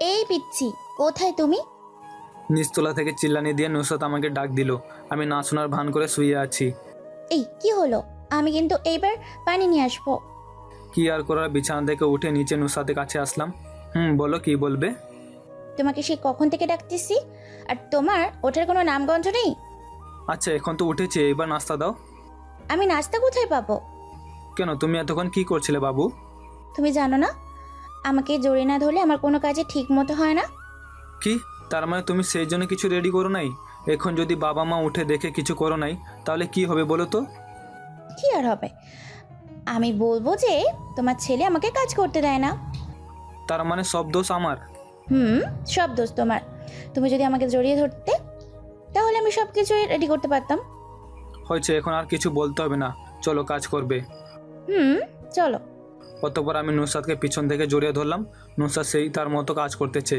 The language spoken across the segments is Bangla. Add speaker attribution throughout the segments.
Speaker 1: এই পিচ্ছি, কোথায় তুমি?
Speaker 2: নিচতলা থেকে চিল্লানি দিয়ে নুসরাত আমাকে ডাক দিল। আমি না শোনার ভান করে শুয়ে আছি।
Speaker 1: এই কি হলো? আমি কিন্তু এইবার পানি নিয়ে আসবো।
Speaker 2: কি আর করার, বিছানা থেকে উঠে নিচে নুসরাতের কাছে আসলাম। বলো, কি বলবে?
Speaker 1: তোমাকে সে কখন থেকে ডাকতেছি, আর তোমার ওঠার কোনো নামগন্ধ নেই।
Speaker 2: আচ্ছা, এখন তো উঠেছি, এবার নাস্তা দাও।
Speaker 1: আমি নাস্তা কোথায় পাবো?
Speaker 2: কেন, তুমি এতক্ষণ কি করছিলে বাবু?
Speaker 1: তুমি জানো না, আমাকে জড়িয়ে না ধরলে আমার কোনো কাজে ঠিক মতো হয় না।
Speaker 2: কি, তার মানে তুমি সেই জন্য কিছু রেডি করো নাই? এখন যদি বাবা মা উঠে দেখে কিছু করো নাই, তাহলে কি হবে বলো তো?
Speaker 1: কি আর হবে, আমি বলবো যে তোমার ছেলে আমাকে কাজ করতে দেয় না।
Speaker 2: তার মানে সব দোষ আমার?
Speaker 1: সব দোষ তোমার। তুমি যদি আমাকে জড়িয়ে ধরতে, তাহলে আমি সব কিছুই রেডি করতে পারতাম।
Speaker 2: হয়েছে, এখন আর কিছু বলতে হবে না, চলো কাজ করবে।
Speaker 1: চলো।
Speaker 2: অতঃপর আমি নুসরাতকে পিছন থেকে জড়িয়ে ধরলাম। নুসরাত সেই তার মতো কাজ করতেছে,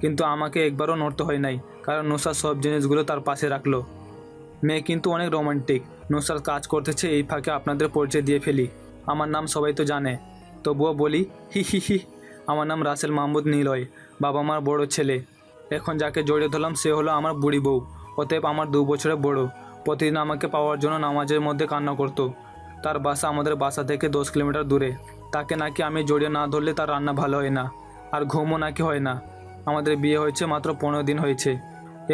Speaker 2: কিন্তু আমাকে একবারও নড়তে হয় নাই, কারণ নুসরাত সব জিনিসগুলো তার পাশে রাখলো। মেয়ে কিন্তু অনেক রোমান্টিক। নুসরাত কাজ করতেছে, এই ফাঁকে আপনাদের পরিচয় দিয়ে ফেলি। আমার নাম সবাই তো জানে, তবুও বলি, হি হি হি। আমার নাম রাসেল মাহমুদ নিলয়, বাবা মার বড় ছেলে। এখন যাকে জড়িয়ে ধরলাম সে হলো আমার বুড়ি বউ, অতএব আমার 2 বছরের বড়। প্রতিদিন আমাকে পাওয়ার জন্য নামাজের মধ্যে কান্না করতো। তার বাসা আমাদের বাসা থেকে 10 কিলোমিটার দূরে। তাকে নাকি আমি জড়িয়ে না ধরলে তার রান্না ভালো হয় না, আর ঘুমও নাকি হয় না। আমাদের বিয়ে হয়েছে মাত্র 15 দিন হয়েছে।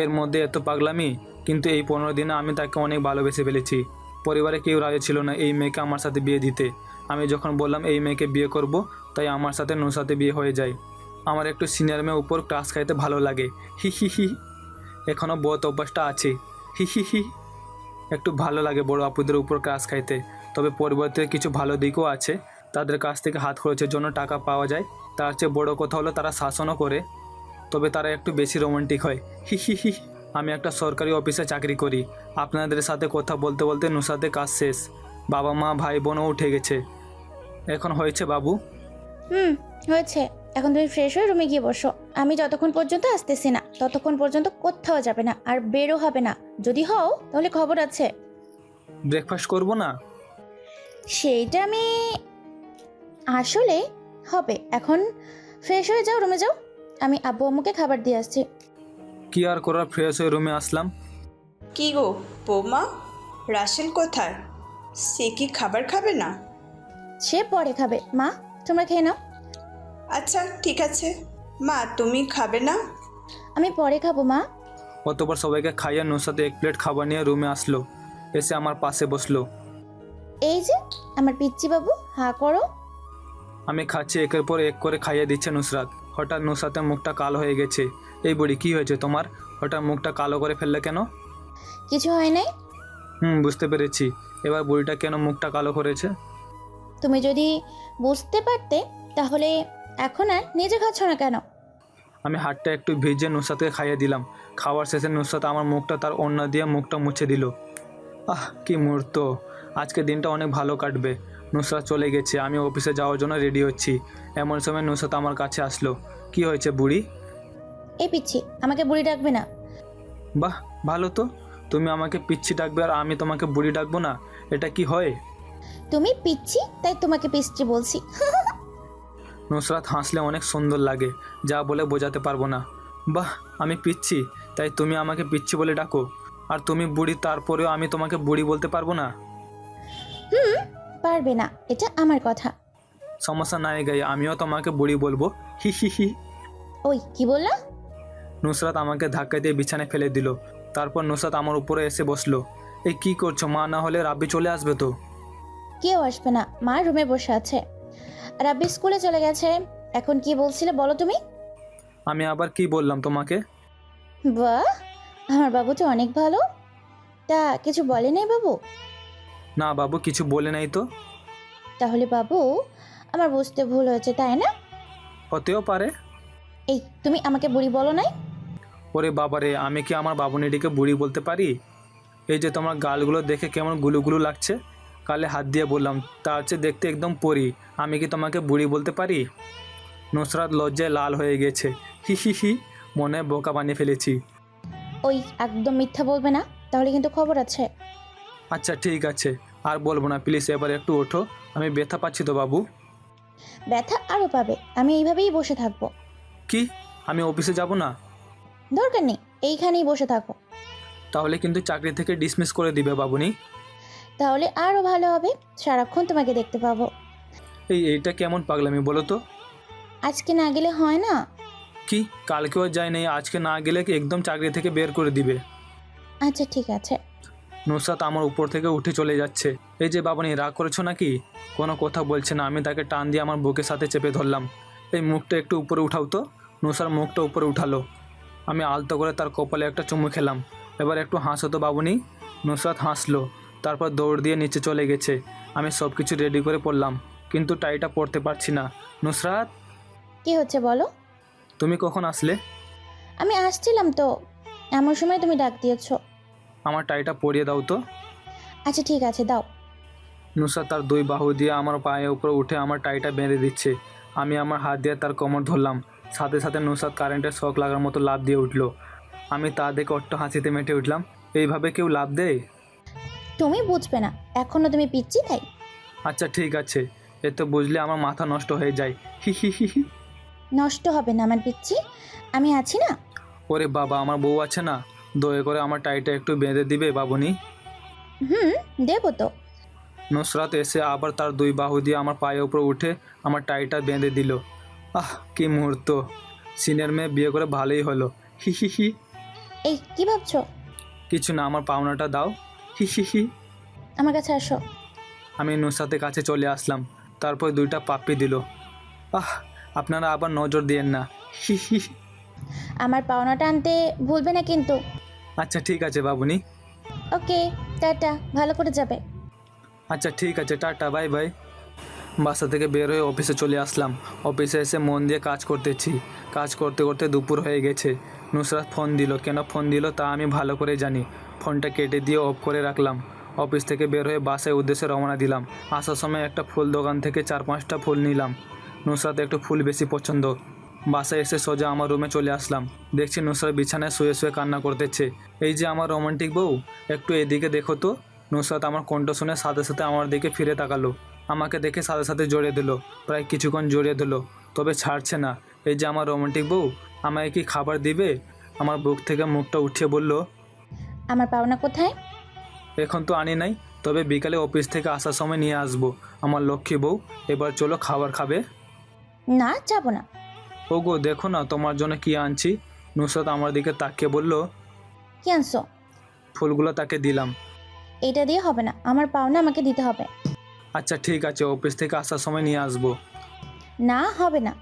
Speaker 2: এর মধ্যে এত পাগলামি, কিন্তু এই 15 দিনে আমি তাকে অনেক ভালোবেসে ফেলেছি। পরিবারে কেউ রাজি ছিল না এই মেয়েকে আমার সাথে বিয়ে দিতে। আমি যখন বললাম এই মেয়েকে বিয়ে করব, তাই আমার সাথে নুসরাতের বিয়ে হয়ে যায়। আমার একটু সিনিয়র মেয়ে উপর ক্লাস খাইতে ভালো লাগে, হি হি হি। এখনও বহুত অভ্যাসটা আছে, হি হি হি। একটু ভালো লাগে বড় আপুদের উপর ক্লাস খাইতে। তবে পরিবর্তে কিছু ভালো দিকও আছে। তাদের কাছ থেকে হাত খরচের জন্য টাকা পাওয়া যায়। তার চেয়ে বড় কথা হলো তারা শাসনও করে, তবে তারা একটু বেশি রোমান্টিক হয়, হি হি হি। আমি একটা সরকারি অফিসে চাকরি করি। আপনাদের সাথে কথা বলতে বলতে নুসরাতের কাজ শেষ। বাবা মা ভাই বোনও উঠে গেছে। এখন হয়েছে বাবু?
Speaker 1: হয়েছে। এখন তুমি ফ্রেশ হয়ে রুমে গিয়ে বসো। আমি যতক্ষণ পর্যন্ত আসতেছি না ততক্ষণ পর্যন্ত কোথাও যাবে না, আর বেরও হবে না। যদি হও তাহলে খবর আছে।
Speaker 2: ব্রেকফাস্ট করবো না?
Speaker 1: সেইটা আমি আসলে হবে। এখন ফ্রেশ হয়ে যাও, রুমে যাও। আমি আব্বু আম্মুকে খাবার দিয়ে আসছি।
Speaker 2: কি আর করার, ফ্রেশ হয়ে রুমে আসলাম।
Speaker 3: কি গো বৌমা, রাসেল কোথায়? সে কি খাবার খাবে না?
Speaker 1: সে পরে খাবে। মা, তোমরা খেয়ে নাও।
Speaker 3: আচ্ছা ঠিক আছে। মা তুমি খাবে না?
Speaker 1: আমি পরে খাবো মা।
Speaker 2: অতবার সবাইকে খাইয়ে নুসরাত 1 প্লেট খাবার নিয়ে রুমে আসলো। এসে আমার পাশে বসলো।
Speaker 1: এই যে আমার পিচ্চি বাবু, হা করো।
Speaker 2: আমি খাচ্ছি, একের পর এক করে খাইয়ে দিচ্ছে নুসরাত। হঠাৎ নুসরাতের মুখটা কালো হয়ে গেছে। এই বুড়ি, কি হয়েছে তোমার? হঠাৎ মুখটা কালো করে ফেললে কেন?
Speaker 1: কিছু হয় নাই।
Speaker 2: বুঝতে পেরেছি। এবার বুড়িটা কেন মুখটা কালো করেছে?
Speaker 1: তুমি যদি বুঝতে পারতে তাহলে এখন আর নিজে খাচ্ছ না কেন?
Speaker 2: আমি হাতটা একটু ভিজে নুসরাতকে খাইয়ে দিলাম। খাওয়ার শেষে নুসরাত আমার মুখটা তার ওড়না দিয়ে মুখটা মুছে দিল। কি মুহূর্ত! আজকে দিনটা অনেক ভালো কাটবে। নুসরাত চলে গেছে, আমি অফিসে যাওয়ার জন্য রেডি হচ্ছি। এমন সময় নুসরাত আমার কাছে আসলো। কি হয়েছে বুড়ি?
Speaker 1: এই পিচ্ছি, আমাকে বুড়ি ডাকবে না।
Speaker 2: বাহ, ভালো তো। তুমি আমাকে পিচ্ছি ডাকবে আর আমি তোমাকে বুড়ি ডাকবো না, এটা কি হয়?
Speaker 1: তুমি পিচ্ছি তাই তোমাকে পিচ্ছি বলছি।
Speaker 2: নুসরাত হাসলে অনেক সুন্দর লাগে, যা বলে বোঝাতে পারবো না। বাহ, আমি পিচ্ছি তাই তুমি আমাকে পিচ্ছি বলে ডাকো, আর তুমি বুড়ি তারপরেও আমি তোমাকে বুড়ি বলতে পারবো না?
Speaker 1: পারবে না, এটা আমার কথা।
Speaker 2: সমস্যা নাই গাই, আমিও তোমাকে বুড়ি বলবো, হি হি হি।
Speaker 1: ওই কি বললা?
Speaker 2: নুসরাত আমাকে ধাক্কা দিয়ে বিছানায় ফেলে দিল। তারপর নুসরাত আমার উপরে এসে বসলো। এই কি করছো? মা না হলে রাব্বি চলে আসবে তো।
Speaker 1: কেউ আসবে না, মা রুমে বসে আছে। রাব্বি স্কুলে চলে গেছে। এখন কি বলছিলে বলো তুমি?
Speaker 2: আমি আবার কি বললাম তোমাকে?
Speaker 1: বাহ, আমার বাবু তো অনেক ভালো। তা কিছু বলে নাই বাবু?
Speaker 2: না বাবু, কিছু বলে নাই তো।
Speaker 1: তাহলে বাবু আমার বুঝতে ভুল হয়েছে, তাই না?
Speaker 2: হতেও পারে।
Speaker 1: এই তুমি আমাকে বুড়ি বলো নাই?
Speaker 2: ওরে বাবারে, আমি কি আমার বাবুনিটিকে বুড়ি বলতে পারি? এই যে তোমার গালগুলো দেখে কেমন গুলুগুলু লাগছে। কালে হাত দিয়ে বললাম, তার চেয়ে দেখতে একদম পরি। আমি কি তোমাকে বুড়ি বলতে পারি? নুসরাত লজ্জায় লাল হয়ে গেছে, হি হি হি। মনে হয় বোকা বানিয়ে ফেলেছি।
Speaker 1: ওই একদম মিথ্যা বলবে না, তাহলে কিন্তু খবর আছে।
Speaker 2: আচ্ছা ঠিক আছে, আর বলবো না প্লিজ, এবার একটু ওঠো। আমি ব্যথা পাচ্ছি তো বাবু।
Speaker 1: ব্যথা আরও পাবে, আমি এইভাবেই বসে থাকবো।
Speaker 2: কি? আমি অফিসে যাব না?
Speaker 1: দরকার নেই, এইখানেই বসে থাকো।
Speaker 2: তাহলে কিন্তু চাকরি থেকে ডিসমিস করে দিবে বাবুনি।
Speaker 1: তাহলে আরও ভালো হবে, সারাক্ষণ তোমাকে দেখতে পাবো।
Speaker 2: এইটা কেমন পাগলামি বলো তো?
Speaker 1: আজকে না গেলে হয় না?
Speaker 2: কি কালকেও যায় নাই, আজকে না গেলে কি একদম চাকরি থেকে বের করে দিবে?
Speaker 1: আচ্ছা ঠিক আছে।
Speaker 2: নুসরাত আমার উপর থেকে উঠে চলে যাচ্ছে। এই যে বাবুনি, রাগ করেছো নাকি? কোনো কথা বলছে না। আমি তাকে টান দিয়ে আমার বুকের সাথে চেপে ধরলাম। এই মুখটা একটু উপরে উঠাও তো। নুসরাত মুখটা উপরে উঠালো। আমি আলতো করে তার কপালে একটা চুমু খেলাম। এবার একটু হাসো তো বাবুনি। নুসরাত হাসলো, তারপর দৌড় দিয়ে নিচে চলে গেছে। আমি সব কিছু রেডি করে পড়লাম, কিন্তু টাইটা পরতে পারছি না। নুসরাত,
Speaker 1: কি হচ্ছে বলো?
Speaker 2: তুমি কখন আসলে?
Speaker 1: আমি আসছিলাম তো, এমন সময় তুমি ডাক দিয়েছো।
Speaker 2: আমার টাইটা পরিয়ে দাও তো।
Speaker 1: আচ্ছা ঠিক আছে, দাও।
Speaker 2: নুসরাত তার দুই বাহু দিয়ে আমার পায়ের উপর উঠে আমার টাইটা বেঁধে দিচ্ছে। আমি আমার হাত দিয়ে তার কোমর ধরলাম। সাথে সাথে নুসরাত কারেন্টের শক লাগার মতো লাফ দিয়ে উঠলো। আমি তা দেখে অট্ট হাসিতে মেটে উঠলাম। এইভাবে কেউ লাফ দেয়?
Speaker 1: তুমি বুঝবে না, এখনো তুমি পিচ্ছি তাই।
Speaker 2: আচ্ছা ঠিক আছে, এ তো বুঝলে আমার মাথা নষ্ট হয়ে যায়। হি হি হি হি।
Speaker 1: নষ্ট হবে না আমার পিচ্ছি, আমি আছি না।
Speaker 2: ওরে বাবা, আমার বউ আছে না? দয়া করে আমার টাইটা একটু বেঁধে দিবে বাবুনি।
Speaker 1: দেবো তো।
Speaker 2: নুসরাত এসে আবার তার দুই বাহু দিয়ে আমার পায়ের উপর উঠে আমার টাইটা বেঁধে দিল। আহ, কি মুহূর্ত! সিনের মেয়ে বিয়ে করে ভালোই হলো। হি হি হি।
Speaker 1: এই কি ভাবছো?
Speaker 2: কিছু না, আমার পাওনাটা দাও। হি হি হি।
Speaker 1: আমার কাছে আসো।
Speaker 2: আমি নুসরাতের কাছে চলে আসলাম। তারপর দুইটা পাপ্পি দিল। আহ, আপনারা আবার নজর দিয়েন না। হি হি হি।
Speaker 1: আমার পাওনাটা আনতে ভুলবে না কিন্তু।
Speaker 2: আচ্ছা ঠিক আছে বাবুনি।
Speaker 1: ওকে, টাটা, ভালো করে যাবে।
Speaker 2: আচ্ছা ঠিক আছে, টাটা, বাই বাই। বাসা থেকে বের হয়ে অফিসে চলে আসলাম। অফিসে এসে মন দিয়ে কাজ করতেছি। কাজ করতে করতে দুপুর হয়ে গেছে। নুসরাত ফোন দিল। কেন ফোন দিল তা আমি ভালো করে জানি। ফোনটা কেটে দিয়ে অফ করে রাখলাম। অফিস থেকে বের হয়ে বাসায় উদ্দেশ্যে রওনা দিলাম। আসার সময় একটা ফুল দোকান থেকে 4-5টা ফুল নিলাম। নুসরাত একটু ফুল বেশি পছন্দ। বাসায় এসে সোজা আমার রুমে চলে আসলাম। দেখছি নুসরাত বিছানায় শুয়ে শুয়ে কান্না করতেছে। এই যে আমার রোমান্টিক বউ, একটু এদিকে দেখো তো। নুসরাত আমার কণ্ঠ শুনে সাথে সাথে আমার দিকে ফিরে তাকালো। আমাকে দেখে সাথে সাথে জড়িয়ে দিল। প্রায় কিছুক্ষণ জড়িয়ে দিল, তবে ছাড়ছে না। এই যে আমার রোমান্টিক বউ, আমায় কি খাবার দিবে? আমার বুক থেকে মুখটা উঠিয়ে বলল,
Speaker 1: আমার পাওনা কোথায়?
Speaker 2: এখন তো আনি নাই, তবে বিকালে অফিস থেকে আসার সময় নিয়ে আসবো। আমার লক্ষ্মী বউ, এবার চলো খাবার খাবে।
Speaker 1: না, যাবো না।
Speaker 2: ওগো দেখো না তোমার জন্য কি আনছি। নুসরাত আমার দিকে তাকিয়ে বলল।
Speaker 1: কি আনছো?
Speaker 2: ফুলগুলো তাকে দিলাম।
Speaker 1: এটা দিয়ে হবে না, আমার পাওনা আমাকে দিতে হবে।
Speaker 2: আচ্ছা ঠিক আছে, অফিস থেকে আসার সময় নিয়ে আসবো।
Speaker 1: না, হবে না।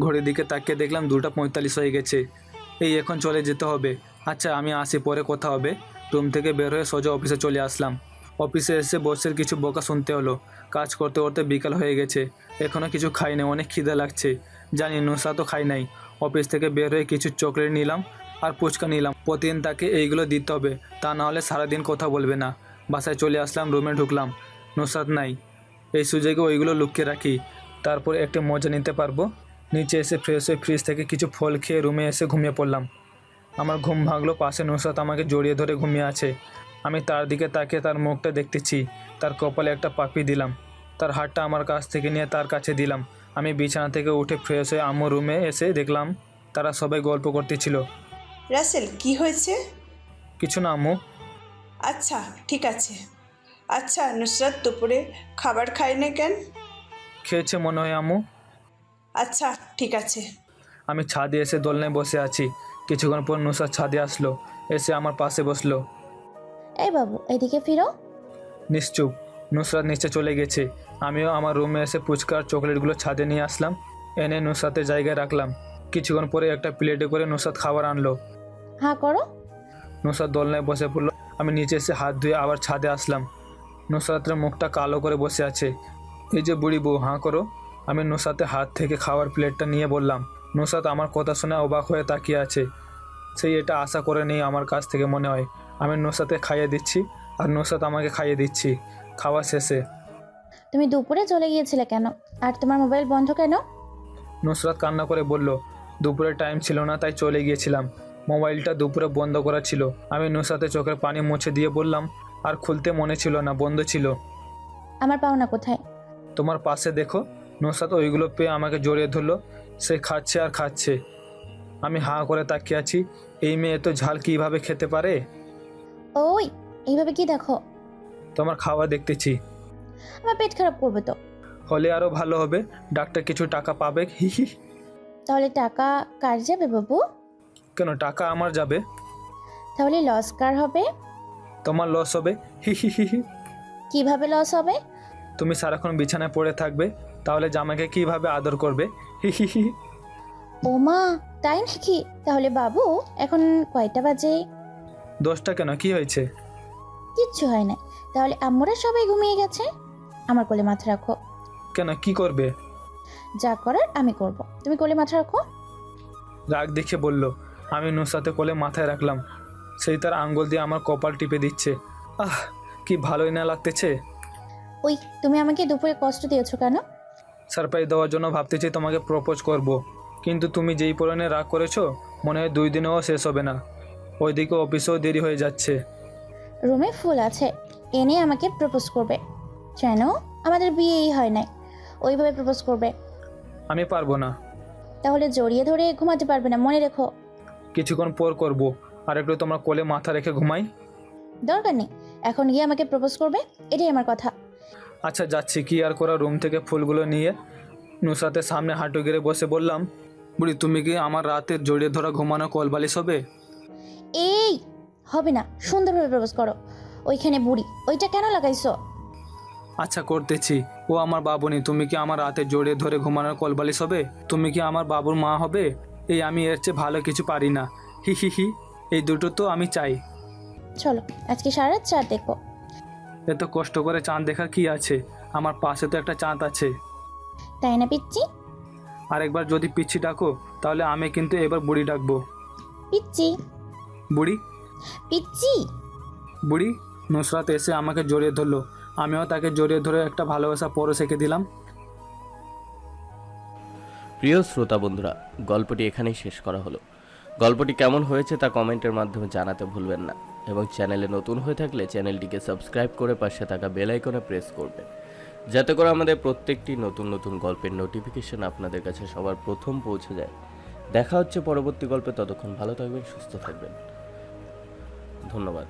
Speaker 2: ঘড়ির দিকে তাকিয়ে দেখলাম 2:45 হয়ে গেছে। এই এখন চলে যেতে হবে। আচ্ছা আমি আসি, পরে কথা হবে। রুম থেকে বের হয়ে সোজা অফিসে চলে আসলাম। অফিসে এসে বসের কিছু বকা শুনতে হলো। কাজ করতে করতে বিকাল হয়ে গেছে, এখনও কিছু খাইনি, অনেক খিদে লাগছে। জানি নুসরাতও খাই নাই। অফিস থেকে বের হয়ে কিছু চকলেট নিলাম আর ফুচকা নিলাম। প্রতিদিন তাকে এইগুলো দিতে হবে, তা না হলে সারাদিন কথা বলবে না। বাসায় চলে আসলাম, রুমে ঢুকলাম, নুসরাত নাই। এই সুযোগে ওইগুলো লুকিয়ে রাখি, তারপর একটু মজা নিতে পারবো। নিচে এসে ফ্রেশ হয়ে ফ্রিজ থেকে কিছু ফল খেয়ে রুমে এসে ঘুমিয়ে পড়লাম। আমার ঘুম ভাঙলো, পাশে নুসরাত আমাকে জড়িয়ে ধরে ঘুমিয়ে আছে। আমি তার দিকে তাকিয়ে তার মুখটা দেখতেছি। তার কপালে একটা পাপড়ি দিলাম। তার হাতটা আমার কাছ থেকে নিয়ে তার কাছে দিলাম। আমি বিছানা থেকে উঠে ফ্রেশ হয়ে আম্মু রুমে এসে দেখলাম তারা সবাই গল্প করতেছিল।
Speaker 3: রাসেল, কি হয়েছে?
Speaker 2: কিছু না আম্মু।
Speaker 3: আচ্ছা ঠিক আছে। আচ্ছা নুসরাত দুপুরে খাবার খায় না কেন?
Speaker 2: খেয়েছে মনে হয় আম্মু।
Speaker 3: আচ্ছা ঠিক আছে।
Speaker 2: আমি ছাদে এসে দোলনায় বসে আছি। কিছুক্ষণ পর নুসরাত ছাদে আসলো, এসে আমার পাশে বসলো।
Speaker 1: এই বাবু, এদিকে ফিরো।
Speaker 2: নিশ্চুপ। নুসরাত নিচে চলে গেছে। আমিও আমার রুমে এসে ফুচকা আর চকলেটগুলো ছাদে নিয়ে আসলাম, এনে নুসরাতের জায়গায় রাখলাম। কিছুক্ষণ পরে একটা প্লেটে করে নুসরাত খাবার আনলো।
Speaker 1: হ্যাঁ করো।
Speaker 2: নুসরাত দোলনায় বসে পড়লো। আমি নিচে এসে হাত ধুয়ে আবার ছাদে আসলাম। নুসরাতের মুখটা কালো করে বসে আছে। এই যে বুড়ি বউ, হাঁ করো। আমি নুসরাতের হাত থেকে খাওয়ার প্লেটটা নিয়ে বললাম। নুসরাত আমার কথা শুনে অবাক হয়ে তাকিয়ে আছে। সেই এটা আশা করে নেই আমার কাছ থেকে মনে হয়। আমি নুসরাতকে খাইয়ে দিচ্ছি আর নুসরাত আমাকে খাইয়ে দিচ্ছি। খাওয়া শেষে
Speaker 1: তুমি দুপুরে চলে গিয়েছিলে কেন? আর তোমার মোবাইল বন্ধ কেন?
Speaker 2: নুসরাত কান্না করে বলল, দুপুরে টাইম ছিল না তাই চলে গিয়েছিলাম। মোবাইলটা দুপুরে বন্ধ করা ছিল। আমি নুসরাতের চোখের পানি মুছে দিয়ে বললাম, আর খুলতে মনে ছিল না, বন্ধ ছিল।
Speaker 1: আমার পাওনা কোথায়?
Speaker 2: তোমার পাশে দেখো। নুসরাত ওইগুলো পেয়ে আমাকে জড়িয়ে ধরলো। সে খাচ্ছে আর খাচ্ছে। আমি হাঁ করে তাকিয়ে আছি। এই মেয়ে এত ঝাল কীভাবে খেতে পারে?
Speaker 1: ওই এইভাবে কি দেখো?
Speaker 2: তোমার খাওয়া দেখতেছি।
Speaker 1: আমার পেট খারাপ করবে তো।
Speaker 2: হলে আরও ভালো হবে, ডাক্তার কিছু টাকা পাবে। হি হি।
Speaker 1: তাহলে টাকা কার যাবে বাবু?
Speaker 2: কেন টাকা আমার যাবে?
Speaker 1: তাহলে লস কার হবে?
Speaker 2: তোমার লস হবে। হি হি হি হি।
Speaker 1: কিভাবে লস হবে?
Speaker 2: তুমি সারাক্ষণ বিছানায় পড়ে থাকবে, তাহলে জামাইকে কিভাবে আদর করবে? হি হি হি।
Speaker 1: ও মা, তাই নাকি? তাহলে বাবু এখন কয়টা বাজে?
Speaker 2: 10টা কেন, কি হয়েছে?
Speaker 1: কিচ্ছু হয় না। তাহলে আম্মুরা সবাই ঘুমিয়ে গেছে। আমার কোলে মাথা রাখো।
Speaker 2: কেন, কি করবে?
Speaker 1: যা করার আমি করব, তুমি কোলে মাথা রাখো।
Speaker 2: রাগ দেখে বলল। আমি নুসরাতে কোলে মাথায় রাখলাম। সেই তার আঙ্গুল দিয়ে আমার কপাল টিপে দিচ্ছে। আহ, কি ভালোই না লাগতেছে।
Speaker 1: ওই তুমি আমাকে দুপুরে কষ্ট দিয়েছো কেন?
Speaker 2: সারপ্রাইজ দেওয়ার জন্য ভাবতেছি তোমাকে প্রপোজ করব। কিন্তু তুমি যেই পরিমাণে রাগ করেছো, মনে হয় 2 দিনেও শেষ হবে না। ওইদিকে অফিসেও দেরি হয়ে যাচ্ছে।
Speaker 1: রুমে ফুল আছে, এনে আমাকে প্রপোজ করবে। কেন? আমাদের বিয়েই হয় নাই, ওইভাবে প্রপোজ করবে।
Speaker 2: আমি পারবো না।
Speaker 1: তাহলে জড়িয়ে ধরে ঘুমাতে পারবে না, মনে রেখো।
Speaker 2: কিছুক্ষণ পর করব। আর একটু তোমার কোলে মাথা রেখে ঘুমাই।
Speaker 1: দরকার নেই, এখন গিয়ে আমাকে প্রপোজ করবে, এটাই আমার কথা।
Speaker 2: আচ্ছা যাচ্ছি। কি আর করা, রুম থেকে ফুলগুলো নিয়ে নুসরাতের সামনে হাঁটু গেড়ে বসে বললাম, বুড়ি তুমি কি আমার রাতের জড়িয়ে ধরা ঘুমানো কলবালিশ হবে?
Speaker 1: এই হবে না, সুন্দরভাবে প্রপোজ করো। ওইখানে বুড়ি, ওইটা কেন লাগাইছো?
Speaker 2: আচ্ছা করতেছি। ও আমার বাবুনি, তুমি কি আমার রাতে জড়িয়ে ধরে ঘুমানোর কলবালিশ হবে? তুমি কি আমার বাবুর মা হবে? এই আমি এর চেয়ে ভালো কিছু পারি না। হি হি হি। এই দুটো তো আমি চাই।
Speaker 1: চলো আজকে সারা রাত চাঁদ দেখো।
Speaker 2: এত কষ্ট করে চাঁদ দেখার কি আছে? আমার পাশে তো একটা চাঁদ আছে।
Speaker 1: তাই না পিচ্ছি?
Speaker 2: আরেকবার যদি পিচ্ছি ডাকো, তাহলে আমি কিন্তু এবার বুড়ি ডাকবো।
Speaker 1: পিচ্ছি
Speaker 2: বুড়ি
Speaker 1: পিচ্ছি।
Speaker 2: বুড়ি। নুসরাত এসে আমাকে জড়িয়ে ধরলো। আমিও তাকে জড়িয়ে ধরে একটা ভালোবাসা পরশ এঁকে দিলাম।
Speaker 4: প্রিয় শ্রোতা বন্ধুরা, গল্পটি এখানেই শেষ করা হলো। গল্পটি কেমন হয়েছে তা কমেন্টের মাধ্যমে জানাতে ভুলবেন না, এবং চ্যানেলে নতুন হয়ে থাকলে চ্যানেলটিকে সাবস্ক্রাইব করে পাশে থাকা বেল আইকনে প্রেস করবেন, যাতে করে আমাদের প্রত্যেকটি নতুন নতুন গল্পের নোটিফিকেশন আপনাদের কাছে সবার প্রথম পৌঁছে যায়। দেখা হচ্ছে পরবর্তী গল্পে। ততক্ষণ ভালো থাকবেন, সুস্থ থাকবেন। ধন্যবাদ।